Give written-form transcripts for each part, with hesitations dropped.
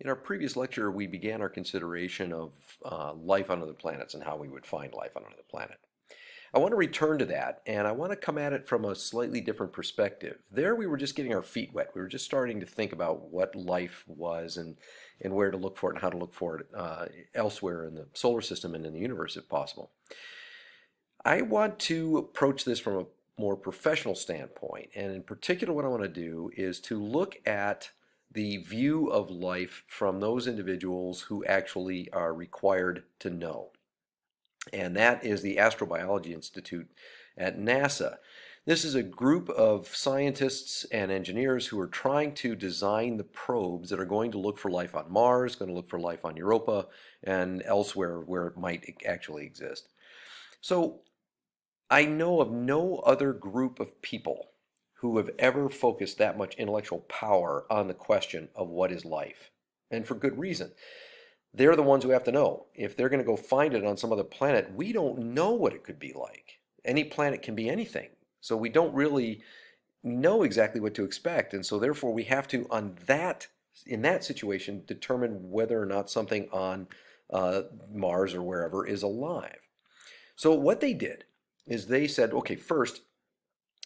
In our previous lecture, we began our consideration of life on other planets and how we would find life on another planet. I want to return to that, and I want to come at it from a slightly different perspective. There, we were just getting our feet wet. We were just starting to think about what life was and where to look for it and how to look for it elsewhere in the solar system and in the universe, if possible. I want to approach this from a more professional standpoint, and in particular, what I want to do is to look at the view of life from those individuals who actually are required to know. And that is the Astrobiology Institute at NASA. This is a group of scientists and engineers who are trying to design the probes that are going to look for life on Mars, going to look for life on Europa, and elsewhere where it might actually exist. So I know of no other group of people who have ever focused that much intellectual power on the question of what is life. And for good reason. They're the ones who have to know. If they're going to go find it on some other planet, we don't know what it could be like. Any planet can be anything. So we don't really know exactly what to expect. And so therefore we have to, in that situation, determine whether or not something on Mars or wherever is alive. So what they did is they said, okay, first,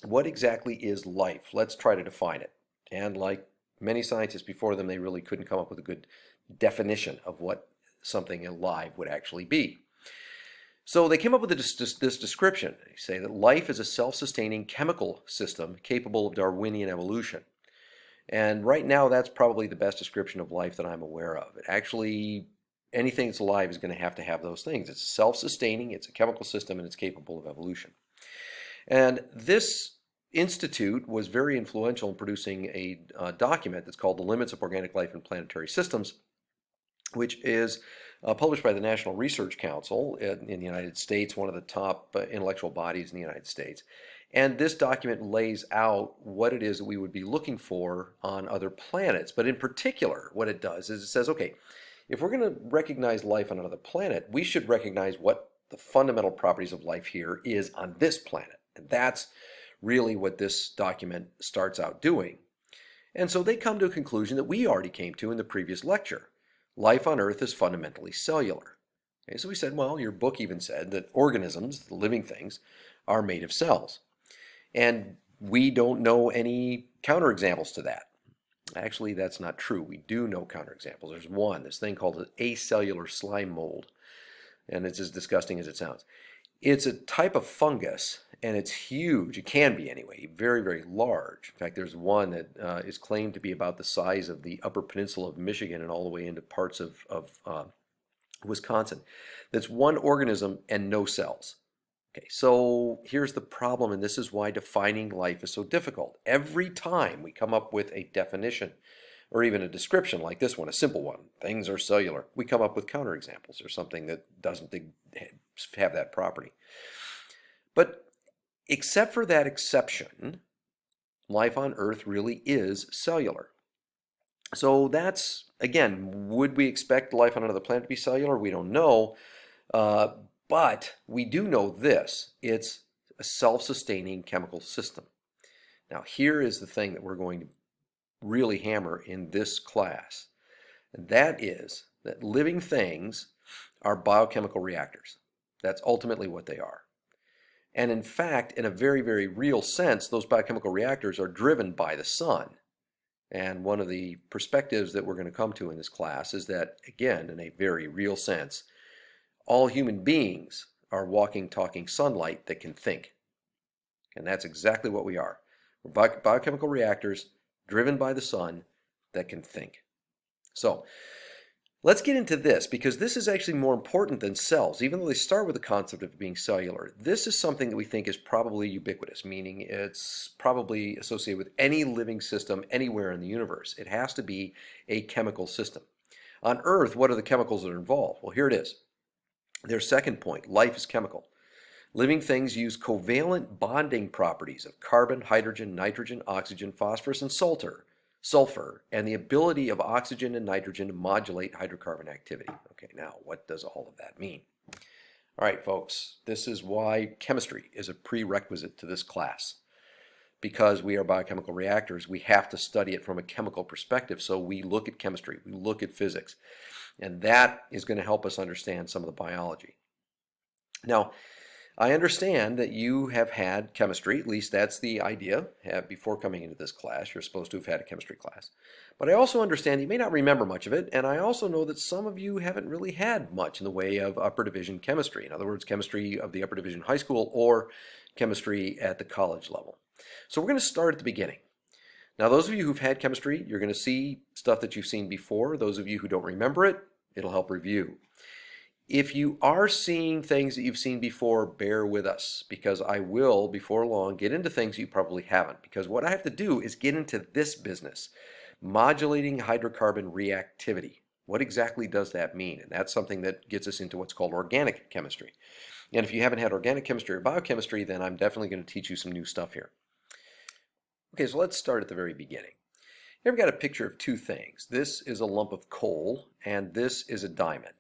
what exactly is life? Let's try to define it. And like many scientists before them, they really couldn't come up with a good definition of what something alive would actually be. So they came up with this description. They say that life is a self-sustaining chemical system capable of Darwinian evolution. And right now, that's probably the best description of life that I'm aware of. It actually, anything that's alive is going to have those things. It's self-sustaining, it's a chemical system, and it's capable of evolution. And this institute was very influential in producing a document that's called The Limits of Organic Life in Planetary Systems, which is published by the National Research Council in the United States, one of the top intellectual bodies in the United States. And this document lays out what it is that we would be looking for on other planets. But in particular, what it does is it says, okay, if we're going to recognize life on another planet, we should recognize what the fundamental properties of life here is on this planet. And that's really what this document starts out doing. And so they come to a conclusion that we already came to in the previous lecture. Life on Earth is fundamentally cellular. Okay, so we said, well, your book even said that organisms, the living things, are made of cells. And we don't know any counterexamples to that. Actually, that's not true. We do know counterexamples. There's one, this thing called an acellular slime mold. And it's as disgusting as it sounds. It's a type of fungus, and it's huge. It can be anyway, very, very large. In fact, there's one that is claimed to be about the size of the Upper Peninsula of Michigan and all the way into parts of Wisconsin. That's one organism and no cells. Okay, so here's the problem, and this is why defining life is so difficult. Every time we come up with a definition or even a description like this one, a simple one, things are cellular, we come up with counterexamples or something that doesn't have that property. But except for that exception, life on Earth really is cellular. So that's, again, would we expect life on another planet to be cellular? We don't know. But we do know this. It's a self-sustaining chemical system. Now, here is the thing that we're going to really hammer in this class. And that is that living things are biochemical reactors. That's ultimately what they are. And in fact, in a very, very real sense, those biochemical reactors are driven by the sun. And one of the perspectives that we're going to come to in this class is that, again, in a very real sense, all human beings are walking, talking sunlight that can think. And that's exactly what we are. We're biochemical reactors driven by the sun that can think. So let's get into this, because this is actually more important than cells. Even though they start with the concept of being cellular, this is something that we think is probably ubiquitous, meaning it's probably associated with any living system anywhere in the universe. It has to be a chemical system. On Earth, what are the chemicals that are involved? Well, here it is. Their second point, life is chemical. Living things use covalent bonding properties of carbon, hydrogen, nitrogen, oxygen, phosphorus, and sulfur, and the ability of oxygen and nitrogen to modulate hydrocarbon activity. Okay, now what does all of that mean? All right, folks, this is why chemistry is a prerequisite to this class. because we are biochemical reactors, we have to study it from a chemical perspective. So we look at chemistry, we look at physics, and that is going to help us understand some of the biology. Now, I understand that you have had chemistry, at least that's the idea. Before coming into this class, you're supposed to have had a chemistry class. But I also understand you may not remember much of it, and I also know that some of you haven't really had much in the way of upper division chemistry. In other words, chemistry of the upper division high school or chemistry at the college level. So we're going to start at the beginning. Now, those of you who've had chemistry, you're going to see stuff that you've seen before. Those of you who don't remember it, it'll help review. If you are seeing things that you've seen before, bear with us, because I will, before long, get into things you probably haven't. Because what I have to do is get into this business, modulating hydrocarbon reactivity. What exactly does that mean? And that's something that gets us into what's called organic chemistry. And if you haven't had organic chemistry or biochemistry, then I'm definitely going to teach you some new stuff here. Okay, so let's start at the very beginning. Here we've got a picture of two things. This is a lump of coal, and this is a diamond.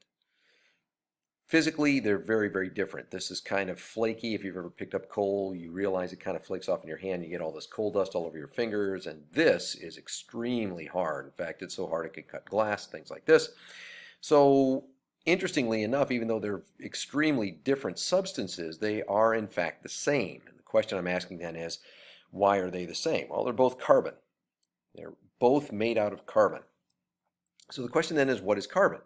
Physically, they're very, very different. This is kind of flaky. If you've ever picked up coal, you realize it kind of flakes off in your hand. You get all this coal dust all over your fingers, and this is extremely hard. In fact, it's so hard it can cut glass, things like this. So, interestingly enough, even though they're extremely different substances, they are in fact the same. And the question I'm asking then is, why are they the same? Well, they're both carbon. They're both made out of carbon. So the question then is, what is carbon?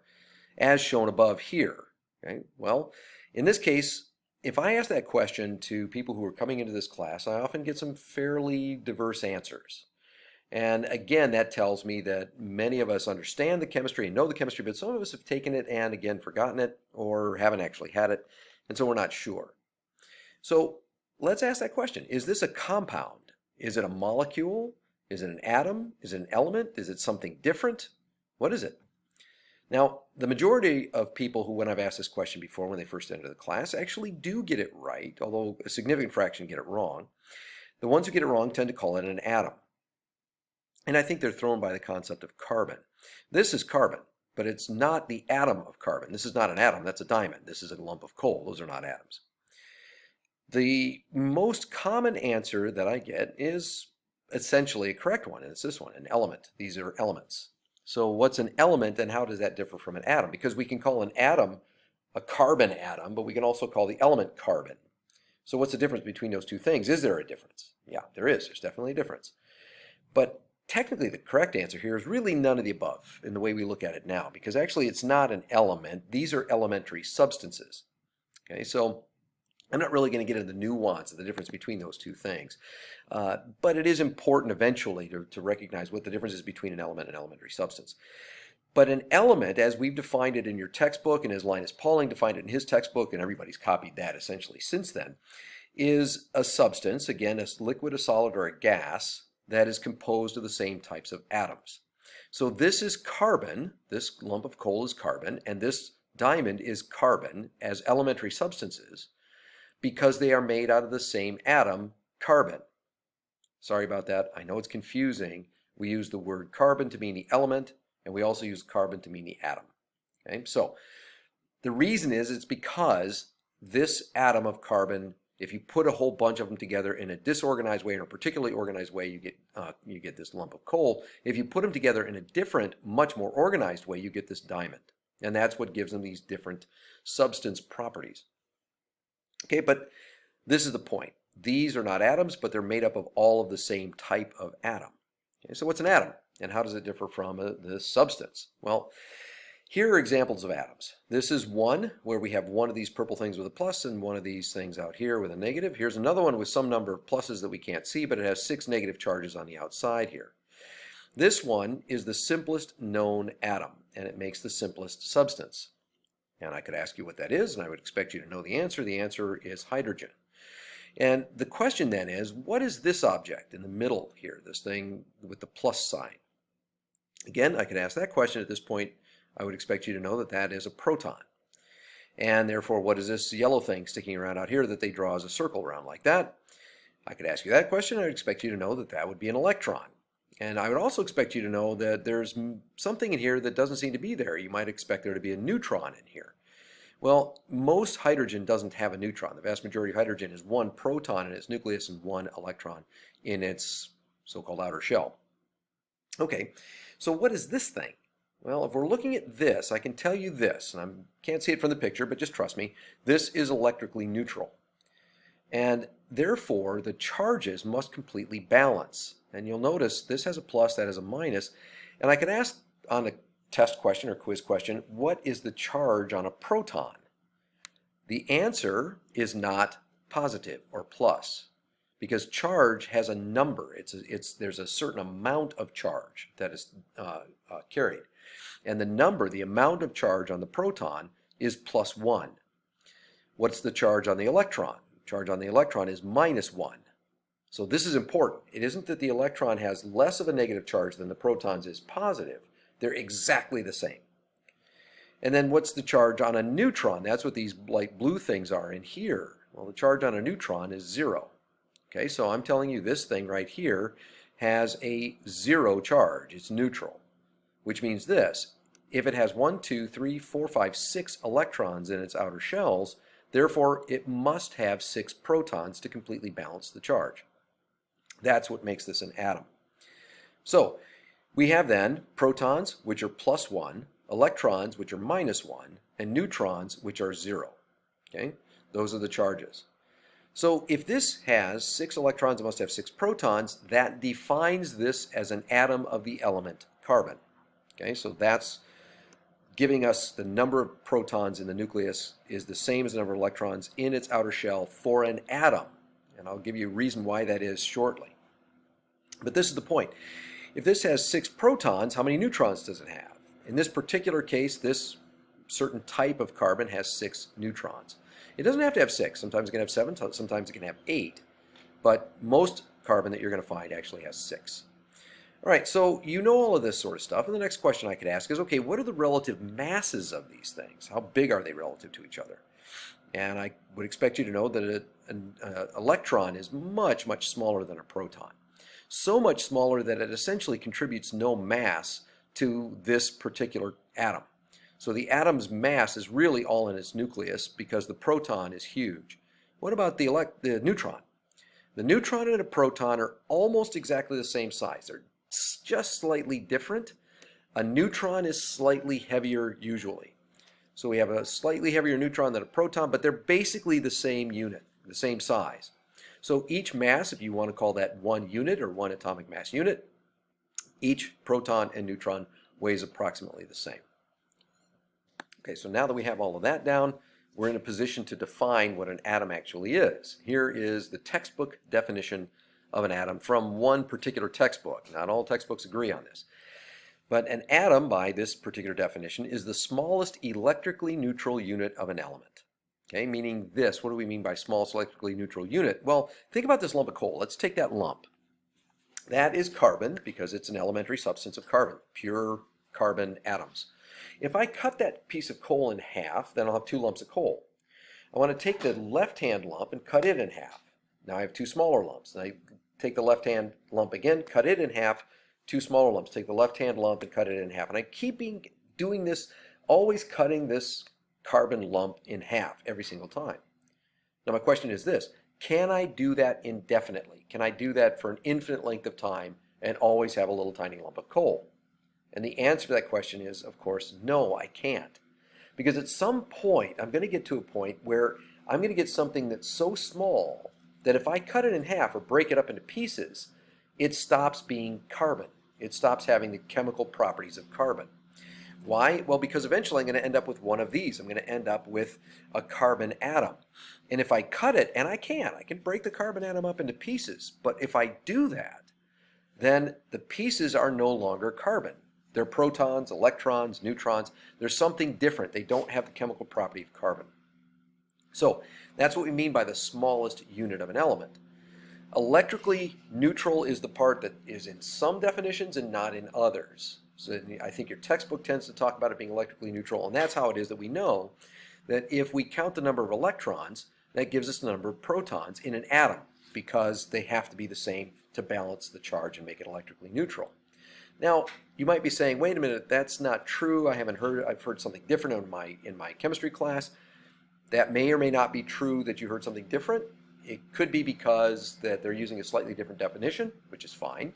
As shown above here. Okay? Well, in this case, if I ask that question to people who are coming into this class, I often get some fairly diverse answers. And again, that tells me that many of us understand the chemistry and know the chemistry, but some of us have taken it and again forgotten it or haven't actually had it, and so we're not sure. So let's ask that question. Is this a compound? Is it a molecule? Is it an atom? Is it an element? Is it something different? What is it? Now, the majority of people who, when I've asked this question before, when they first enter the class, actually do get it right, although a significant fraction get it wrong. The ones who get it wrong tend to call it an atom. And I think they're thrown by the concept of carbon. This is carbon, but it's not the atom of carbon. This is not an atom, that's a diamond. This is a lump of coal. Those are not atoms. The most common answer that I get is essentially a correct one, and it's this one, an element. These are elements. So what's an element and how does that differ from an atom? Because we can call an atom a carbon atom, but we can also call the element carbon. So what's the difference between those two things? Is there a difference? Yeah, there is. There's definitely a difference. But technically the correct answer here is really none of the above in the way we look at it now, because actually it's not an element. These are elementary substances. Okay, so I'm not really going to get into the nuance of the difference between those two things. But it is important eventually to recognize what the difference is between an element and an elementary substance. But an element, as we've defined it in your textbook, and as Linus Pauling defined it in his textbook, and everybody's copied that essentially since then, is a substance, again, a liquid, a solid, or a gas, that is composed of the same types of atoms. So this is carbon, this lump of coal is carbon, and this diamond is carbon as elementary substances, because they are made out of the same atom, carbon. Sorry about that. I know it's confusing. We use the word carbon to mean the element, and we also use carbon to mean the atom. Okay? So the reason is it's because this atom of carbon, if you put a whole bunch of them together in a disorganized way or a particularly organized way, you get this lump of coal. If you put them together in a different, much more organized way, you get this diamond. And that's what gives them these different substance properties. Okay, but this is the point. These are not atoms, but they're made up of all of the same type of atom. Okay, so what's an atom, and how does it differ from the substance? Well, here are examples of atoms. This is one where we have one of these purple things with a plus and one of these things out here with a negative. Here's another one with some number of pluses that we can't see, but it has 6 negative charges on the outside here. This one is the simplest known atom, and it makes the simplest substance. And I could ask you what that is, and I would expect you to know the answer. The answer is hydrogen. And the question then is, what is this object in the middle here, this thing with the plus sign? Again, I could ask that question at this point. I would expect you to know that that is a proton. And therefore, what is this yellow thing sticking around out here that they draw as a circle around like that? I could ask you that question. I would expect you to know that that would be an electron. And I would also expect you to know that there's something in here that doesn't seem to be there. You might expect there to be a neutron in here. Well, most hydrogen doesn't have a neutron. The vast majority of hydrogen is one proton in its nucleus and one electron in its so-called outer shell. Okay, so what is this thing? Well, if we're looking at this, I can tell you this, and I can't see it from the picture, but just trust me, this is electrically neutral. And therefore, the charges must completely balance. And you'll notice this has a plus, that has a minus. And I can ask on a test question or quiz question, what is the charge on a proton? The answer is not positive or plus, because charge has a number. There's a certain amount of charge that is carried. And the number, the amount of charge on the proton is +1. What's the charge on the electron? Charge on the electron is -1. So this is important. It isn't that the electron has less of a negative charge than the protons is positive. They're exactly the same. And then what's the charge on a neutron? That's what these light blue things are in here. Well, the charge on a neutron is 0. Okay, so I'm telling you this thing right here has a 0 charge. It's neutral, which means this. If it has 1, 2, 3, 4, 5, 6 electrons in its outer shells, therefore it must have 6 protons to completely balance the charge. That's what makes this an atom. So we have then protons, which are +1, electrons, which are -1, and neutrons, which are 0. Okay, those are the charges. So if this has 6 electrons, it must have 6 protons. That defines this as an atom of the element carbon. Okay, so that's giving us the number of protons in the nucleus is the same as the number of electrons in its outer shell for an atom. And I'll give you a reason why that is shortly. But this is the point. If this has 6 protons, how many neutrons does it have? In this particular case, this certain type of carbon has 6 neutrons. It doesn't have to have 6. Sometimes it can have 7, sometimes it can have 8. But most carbon that you're going to find actually has 6. All right, so you know all of this sort of stuff. And the next question I could ask is, okay, what are the relative masses of these things? How big are they relative to each other? And I would expect you to know that an electron is much, much smaller than a proton. So much smaller that it essentially contributes no mass to this particular atom. So the atom's mass is really all in its nucleus because the proton is huge. What about the neutron? The neutron and a proton are almost exactly the same size. They're just slightly different. A neutron is slightly heavier usually. So we have a slightly heavier neutron than a proton, but they're basically the same unit, the same size. So each mass, if you want to call that 1 unit or 1 atomic mass unit, each proton and neutron weighs approximately the same. Okay, so now that we have all of that down, we're in a position to define what an atom actually is. Here is the textbook definition of an atom from one particular textbook. Not all textbooks agree on this. But an atom, by this particular definition, is the smallest electrically neutral unit of an element. Okay, meaning this. What do we mean by smallest electrically neutral unit? Well, think about this lump of coal. Let's take that lump. That is carbon because it's an elementary substance of carbon, pure carbon atoms. If I cut that piece of coal in half, then I'll have 2 lumps of coal. I want to take the left-hand lump and cut it in half. Now I have 2 smaller lumps. Now I take the left-hand lump again, cut it in half, 2 smaller lumps. Take the left-hand lump and cut it in half. And I keep doing this, always cutting this carbon lump in half every single time. Now my question is this: can I do that indefinitely? Can I do that for an infinite length of time and always have a little tiny lump of coal? And the answer to that question is, of course, no, I can't. Because at some point, I'm going to get to a point where I'm going to get something that's so small that if I cut it in half or break it up into pieces, it stops being carbon. It stops having the chemical properties of carbon. Why? Well, because eventually I'm going to end up with one of these. I'm going to end up with a carbon atom. And if I cut it, and I can break the carbon atom up into pieces. But if I do that, then the pieces are no longer carbon. They're protons, electrons, neutrons. There's something different. They don't have the chemical property of carbon. So that's what we mean by the smallest unit of an element. Electrically neutral is the part that is in some definitions and not in others. So I think your textbook tends to talk about it being electrically neutral, and that's how it is that we know that if we count the number of electrons, that gives us the number of protons in an atom, because they have to be the same to balance the charge and make it electrically neutral. Now, you might be saying, wait a minute, that's not true. I've heard something different in my chemistry class. That may or may not be true that you heard something different. It could be because that they're using a slightly different definition, which is fine.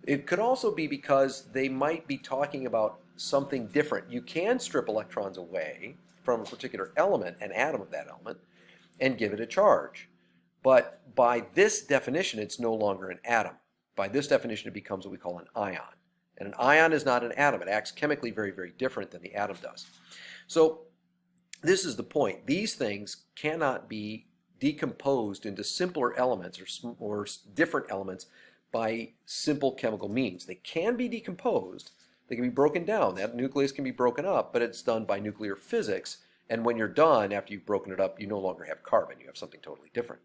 It could also be because they might be talking about something different. You can strip electrons away from a particular element, an atom of that element, and give it a charge. But by this definition, it's no longer an atom. By this definition, it becomes what we call an ion. And an ion is not an atom. It acts chemically very, very different than the atom does. So this is the point. These things cannot be decomposed into simpler elements or different elements by simple chemical means. They can be decomposed. They can be broken down. That nucleus can be broken up, but it's done by nuclear physics. And when you're done, after you've broken it up, you no longer have carbon. You have something totally different.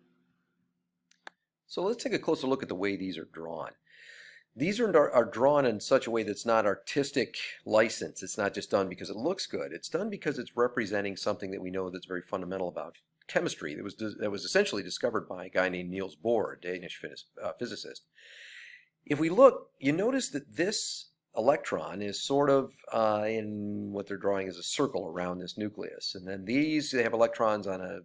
So let's take a closer look at the way these are drawn. These are drawn in such a way that's not artistic license. It's not just done because it looks good. It's done because it's representing something that we know that's very fundamental about chemistry that was essentially discovered by a guy named Niels Bohr, a Danish physicist. If we look, you notice that this electron is sort of in what they're drawing as a circle around this nucleus. And then these, they have electrons on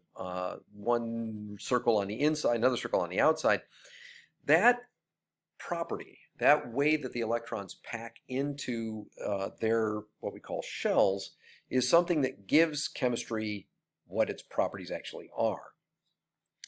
one circle on the inside, another circle on the outside. That property, that way that the electrons pack into their what we call shells, is something that gives chemistry what its properties actually are.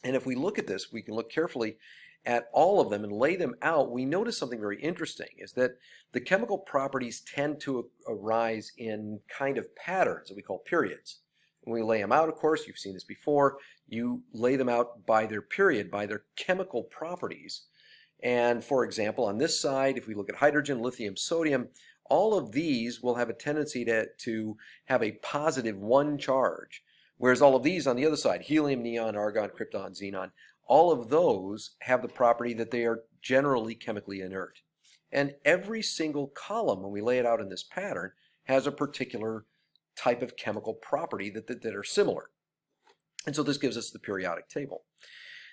And if we look at this, we can look carefully at all of them and lay them out. We notice something very interesting, is that the chemical properties tend to arise in kind of patterns that we call periods. When we lay them out, of course, you've seen this before, you lay them out by their period, by their chemical properties. And for example, on this side, if we look at hydrogen, lithium, sodium, all of these will have a tendency to have a positive 1 charge. Whereas all of these on the other side, helium, neon, argon, krypton, xenon, all of those have the property that they are generally chemically inert. And every single column, when we lay it out in this pattern, has a particular type of chemical property that are similar. And so this gives us the periodic table.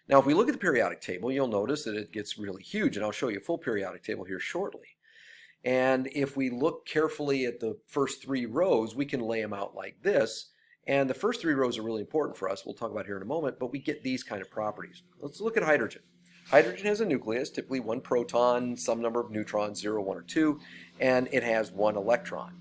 Now, if we look at the periodic table, you'll notice that it gets really huge, and I'll show you a full periodic table here shortly. And if we look carefully at the first 3 rows, we can lay them out like this. And the first 3 rows are really important for us. We'll talk about here in a moment, but we get these kind of properties. Let's look at hydrogen. Hydrogen has a nucleus, typically 1 proton, some number of neutrons, 0, 1, or 2, and it has 1 electron.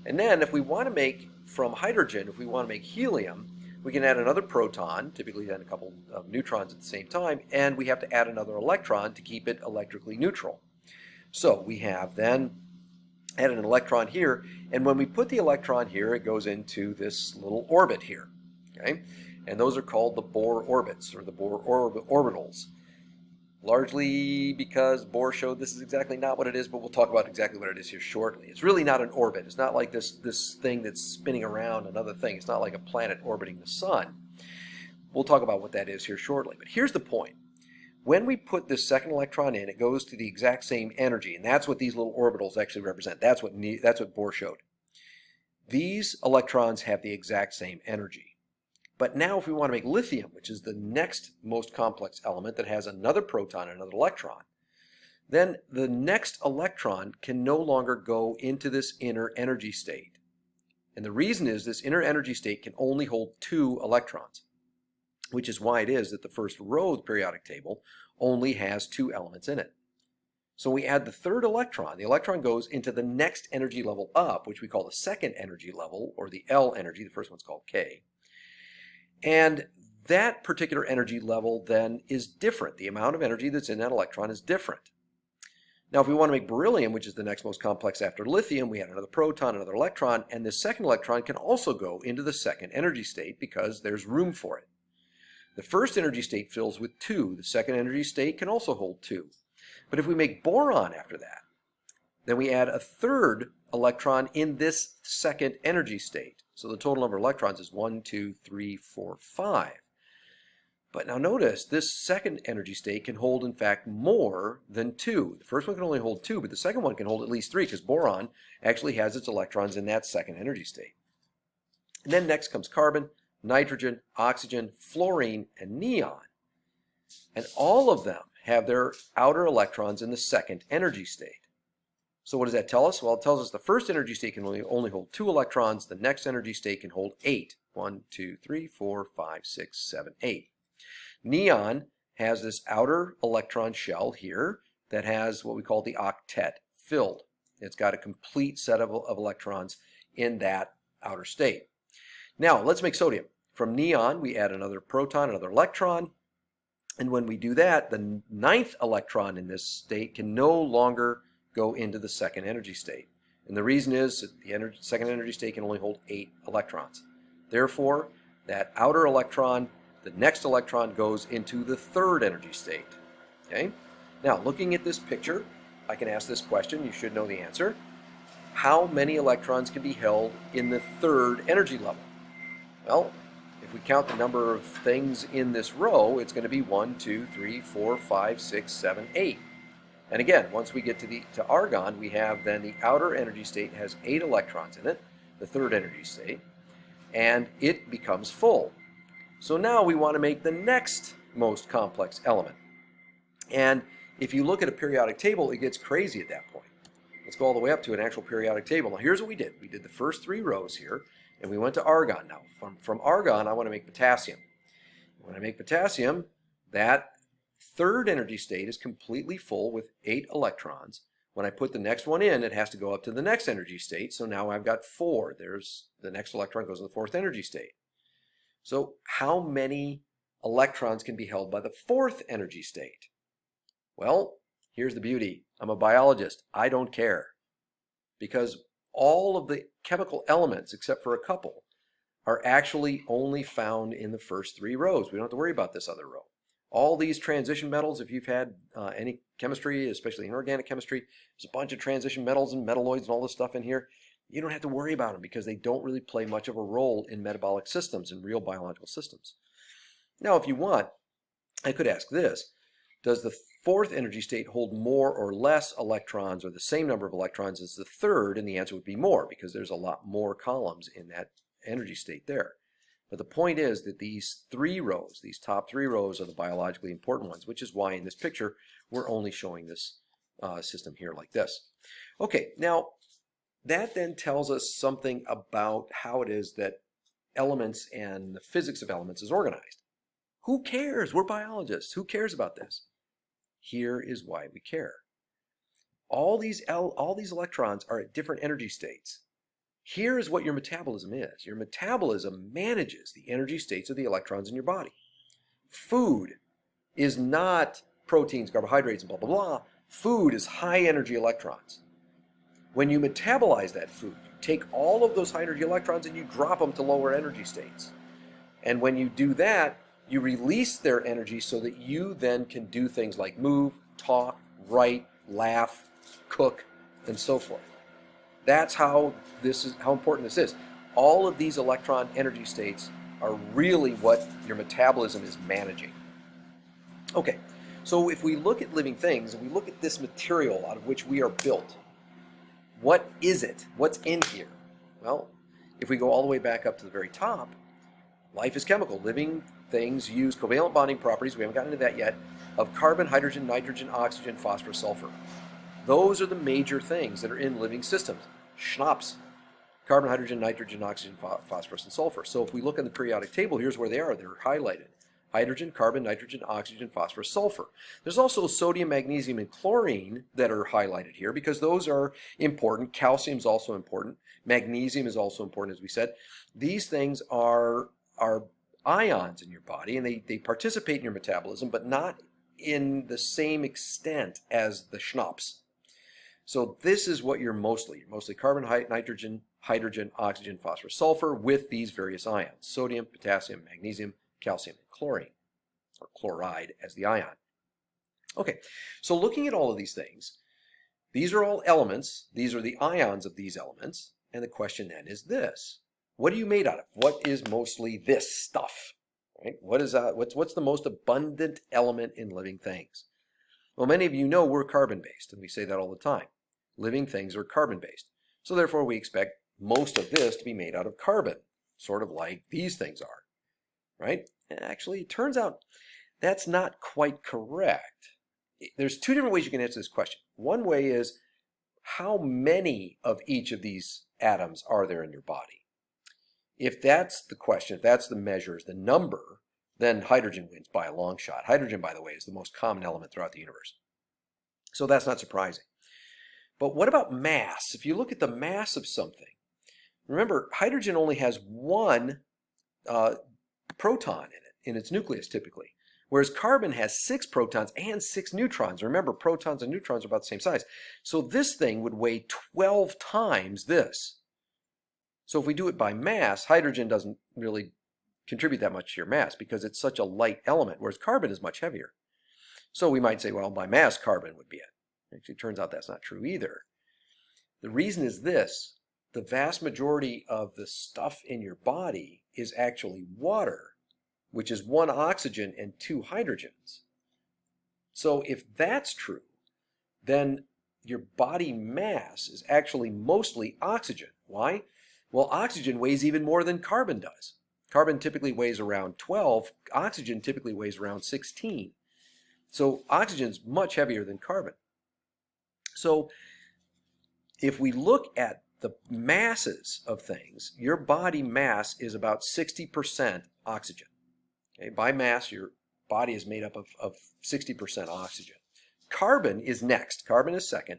And then if we want to make, from hydrogen, if we want to make helium, we can add another proton, typically then a couple of neutrons at the same time, and we have to add another electron to keep it electrically neutral. So we have then added an electron here, and when we put the electron here, it goes into this little orbit here, okay? And those are called the Bohr orbits, or the Bohr orbitals. Largely because Bohr showed this is exactly not what it is, but we'll talk about exactly what it is here shortly. It's really not an orbit. It's not like this thing that's spinning around another thing. It's not like a planet orbiting the sun. We'll talk about what that is here shortly. But here's the point. When we put this second electron in, it goes to the exact same energy, and that's what these little orbitals actually represent. That's what Bohr showed. These electrons have the exact same energy. But now if we want to make lithium, which is the next most complex element that has another proton and another electron, then the next electron can no longer go into this inner energy state. And the reason is this inner energy state can only hold 2 electrons, which is why it is that the first row of the periodic table only has 2 elements in it. So we add the third electron. The electron goes into the next energy level up, which we call the second energy level, or the L energy. The first one's called K. And that particular energy level then is different. The amount of energy that's in that electron is different. Now, if we want to make beryllium, which is the next most complex after lithium, we add another proton, another electron, and this second electron can also go into the second energy state because there's room for it. The first energy state fills with 2. The second energy state can also hold 2. But if we make boron after that, then we add a third electron in this second energy state. So the total number of electrons is 1, 2, 3, 4, 5. But now notice, this second energy state can hold, in fact, more than 2. The first one can only hold 2, but the second one can hold at least 3, because boron actually has its electrons in that second energy state. And then next comes carbon, nitrogen, oxygen, fluorine, and neon. And all of them have their outer electrons in the second energy state. So what does that tell us? Well, it tells us the first energy state can only hold 2 electrons. The next energy state can hold 8. 1, 2, 3, 4, 5, 6, 7, 8. Neon has this outer electron shell here that has what we call the octet filled. It's got a complete set of electrons in that outer state. Now, let's make sodium. From neon, we add another proton, another electron. And when we do that, the 9th electron in this state can no longer go into the second energy state. And the reason is that the second energy state can only hold 8 electrons. Therefore, that outer electron, the next electron goes into the 3rd energy state. Okay? Now, looking at this picture, I can ask this question. You should know the answer. How many electrons can be held in the 3rd energy level? Well, if we count the number of things in this row, it's going to be 1, 2, 3, 4, 5, 6, 7, 8. And again, once we get to argon, we have then the outer energy state has 8 electrons in it, the 3rd energy state, and it becomes full. So now we want to make the next most complex element. And if you look at a periodic table, it gets crazy at that point. Let's go all the way up to an actual periodic table. Now here's what we did. We did the first 3 rows here, and we went to argon. Now from argon, I want to make potassium. When I make potassium, that 3rd energy state is completely full with 8 electrons. When I put the next one in, it has to go up to the next energy state. So now I've got 4. There's the next electron goes to the 4th energy state. So how many electrons can be held by the 4th energy state? Well, here's the beauty. I'm a biologist. I don't care. Because all of the chemical elements, except for a couple, are actually only found in the first 3 rows. We don't have to worry about this other row. All these transition metals, if you've had any chemistry, especially inorganic chemistry, there's a bunch of transition metals and metalloids and all this stuff in here. You don't have to worry about them because they don't really play much of a role in metabolic systems, in real biological systems. Now, if you want, I could ask this. Does the 4th energy state hold more or less electrons or the same number of electrons as the 3rd? And the answer would be more because there's a lot more columns in that energy state there. But the point is that these 3 rows, these top 3 rows are the biologically important ones, which is why in this picture we're only showing this system here like this. Okay, now that then tells us something about how it is that elements and the physics of elements is organized. Who cares? We're biologists. Who cares about this? Here is why we care. All these electrons are at different energy states. Here is what your metabolism is. Your metabolism manages the energy states of the electrons in your body. Food is not proteins, carbohydrates, and blah, blah, blah. Food is high energy electrons. When you metabolize that food, you take all of those high energy electrons and you drop them to lower energy states. And when you do that, you release their energy so that you then can do things like move, talk, write, laugh, cook, and so forth. That's how important this is. All of these electron energy states are really what your metabolism is managing. Okay, so if we look at living things and we look at this material out of which we are built, what is it? What's in here? Well, if we go all the way back up to the very top, life is chemical. Living things use covalent bonding properties, we haven't gotten into that yet, of carbon, hydrogen, nitrogen, oxygen, phosphorus, sulfur. Those are the major things that are in living systems. Schnapps, carbon, hydrogen, nitrogen, oxygen, phosphorus, and sulfur. So if we look in the periodic table, here's where they are. They're highlighted. Hydrogen, carbon, nitrogen, oxygen, phosphorus, sulfur. There's also sodium, magnesium, and chlorine that are highlighted here because those are important. Calcium is also important. Magnesium is also important, as we said. These things are ions in your body, and they participate in your metabolism, but not in the same extent as the schnapps. So this is what you're mostly carbon, nitrogen, hydrogen, oxygen, phosphorus, sulfur with these various ions, sodium, potassium, magnesium, calcium, and chlorine, or chloride as the ion. Okay, so looking at all of these things, these are all elements, these are the ions of these elements, and the question then is this: what are you made out of? What is mostly this stuff? Right? What's the most abundant element in living things? Well, many of you know we're carbon-based, and we say that all the time. Living things are carbon-based. So therefore we expect most of this to be made out of carbon, sort of like these things are, right? And actually, it turns out that's not quite correct. There's 2 different ways you can answer this question. One way is how many of each of these atoms are there in your body? If that's the question, if that's the measure, is the number, then hydrogen wins by a long shot. Hydrogen, by the way, is the most common element throughout the universe. So that's not surprising. But what about mass? If you look at the mass of something, remember, hydrogen only has one proton in its nucleus typically, whereas carbon has 6 protons and 6 neutrons. Remember, protons and neutrons are about the same size. So this thing would weigh 12 times this. So if we do it by mass, hydrogen doesn't really contribute that much to your mass because it's such a light element, whereas carbon is much heavier. So we might say, well, by mass, carbon would be it. Actually, it turns out that's not true either. The reason is this: the vast majority of the stuff in your body is actually water, which is 1 oxygen and 2 hydrogens. So if that's true, then your body mass is actually mostly oxygen. Why? Well, oxygen weighs even more than carbon does. Carbon typically weighs around 12. Oxygen typically weighs around 16. So oxygen is much heavier than carbon. So if we look at the masses of things, your body mass is about 60% oxygen. Okay? By mass, your body is made up of 60% oxygen. Carbon is next. Carbon is second,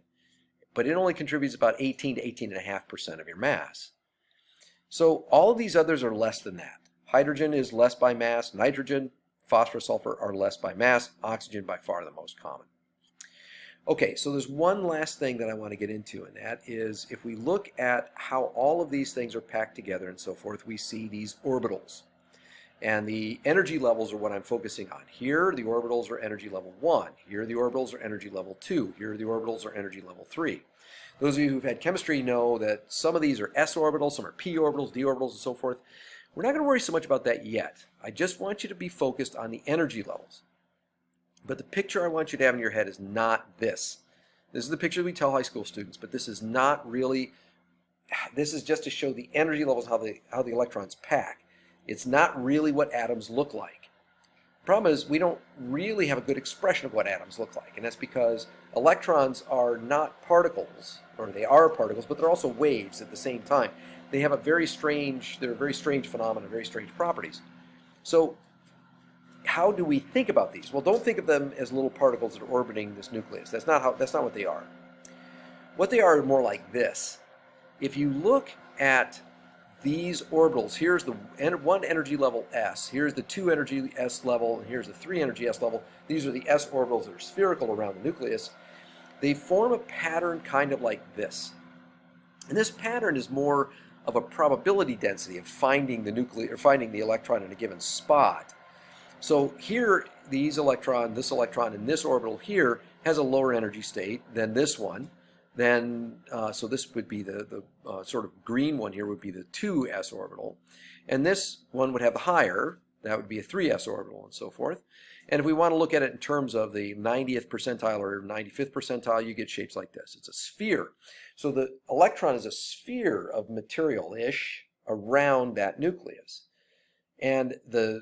but it only contributes about 18 to 18.5% of your mass. So all of these others are less than that. Hydrogen is less by mass. Nitrogen, phosphorus, sulfur are less by mass. Oxygen by far the most common. Okay, so there's one last thing that I want to get into, and that is if we look at how all of these things are packed together and so forth, we see these orbitals. And the energy levels are what I'm focusing on. Here, the orbitals are energy level 1. Here, the orbitals are energy level 2. Here, the orbitals are energy level 3. Those of you who've had chemistry know that some of these are s orbitals, some are p orbitals, d orbitals, and so forth. We're not going to worry so much about that yet. I just want you to be focused on the energy levels. But the picture I want you to have in your head is not this. This is the picture we tell high school students, but this is not really, this is just to show the energy levels, how the electrons pack. It's not really what atoms look like. The problem is we don't really have a good expression of what atoms look like, and that's because electrons are not particles, or they are particles, but they're also waves at the same time. They have a very strange, they're a very strange phenomena, very strange properties. So how do we think about these? Well, don't think of them as little particles that are orbiting this nucleus. That's not what they are. What they are more like this. If you look at these orbitals, here's the 1 energy level s, here's the 2 energy s level, and here's the 3 energy s level. These are the s orbitals that are spherical around the nucleus. They form a pattern kind of like this. And this pattern is more of a probability density of finding the the electron in a given spot. So here, this electron, and this orbital here has a lower energy state than this one. Then, so this would be the sort of green one here would be the 2s orbital. And this one would have the higher, that would be a 3s orbital and so forth. And if we want to look at it in terms of the 90th percentile or 95th percentile, you get shapes like this. It's a sphere. So the electron is a sphere of material-ish around that nucleus. And the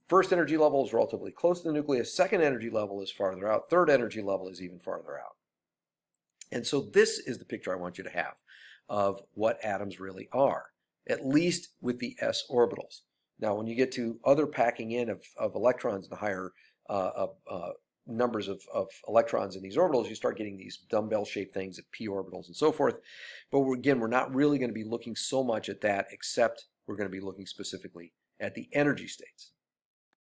first energy level is relatively close to the nucleus. Second energy level is farther out. Third energy level is even farther out. And so this is the picture I want you to have of what atoms really are, at least with the s orbitals. Now, when you get to other packing in of electrons and higher numbers of electrons in these orbitals, you start getting these dumbbell-shaped things at p orbitals and so forth. But again, we're not really going to be looking so much at that, except we're going to be looking specifically at the energy states.